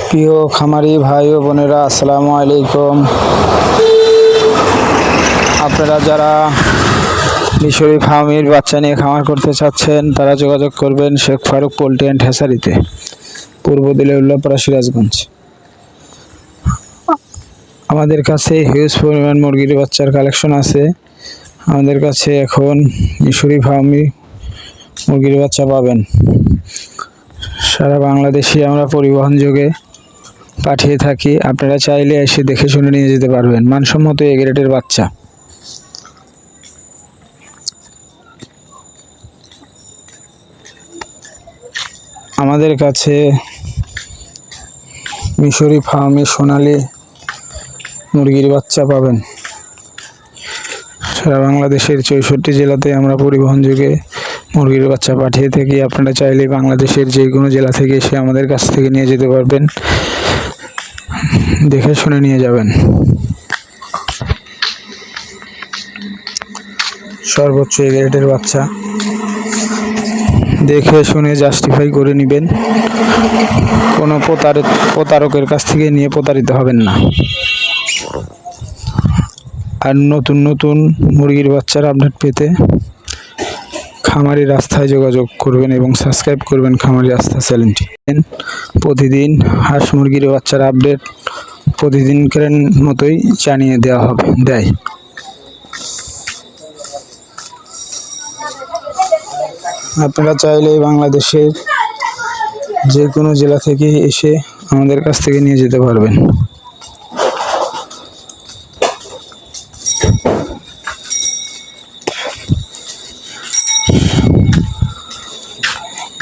প্রিয় খামারি ভাই ও বোনেরা, আসসালামু আলাইকুম। আপনারা যারা মিশরি ফার্মের বাচ্চা নিয়ে খামার করতে চাচ্ছেন তারা যোগাযোগ করবেন শেখ ফারুক পোল্ট্রি অ্যান্ড হ্যাচারিতে, পূর্ব দিলে উল্লাপাড়া, সিরাজগঞ্জ। আমাদের কাছে হিউজ পরিমাণ মুরগির বাচ্চার কালেকশন আছে। আমাদের কাছে এখন মিশরি ফার্মি মুরগির বাচ্চা পাবেন। সারা বাংলাদেশে আমরা পরিবহন যোগে পাঠিয়ে থাকি। আপনারা চাইলে এসে দেখে শুনে নিয়ে যেতে পারবেন। মানসম্মত এ গ্রেডের বাচ্চা। আমাদের কাছে মিশরি ফার্মে সোনালী মুরগির বাচ্চা পাবেন। সারা বাংলাদেশের 64 জেলাতে আমরা পরিবহন যোগে মুরগির বাচ্চা পাঠিয়ে থাকি। আপনারা চাইলে বাংলাদেশের যে কোনো জেলা থেকে এসে আমাদের কাছ থেকে নিয়ে যেতে পারবেন, দেখে শুনে নিয়ে যাবেন। সর্বোচ্চ এ গ্রেডের বাচ্চা দেখে শুনে জাস্টিফাই করে নেবেন। কোনো প্রতারকের কাছ থেকে নিয়ে প্রতারিত হবেন না। আর নতুন নতুন মুরগির বাচ্চার আপডেট পেতে খামারি রাস্তায় যোগাযোগ করবেন এবং সাবস্ক্রাইব করবেন খামারি রাস্তা চ্যানেলটি। প্রতিদিন হাঁস মুরগির বাচ্চার আপডেট প্রতিদিনকার মতোই জানিয়ে দেয়। আপনারা চাইলে বাংলাদেশের যে কোনো জেলা থেকে এসে আমাদের কাছ থেকে নিয়ে যেতে পারবেন।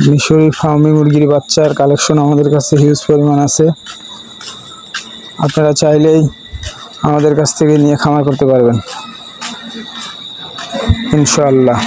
মিশরি ফার্মি মুরগির বাচ্চার কালেকশন আমাদের কাছে হিউজ পরিমাণ আছে। আপনারা চাইলেই আমাদের কাছ থেকে নিয়ে খামার করতে পারবেন ইনশাআল্লাহ।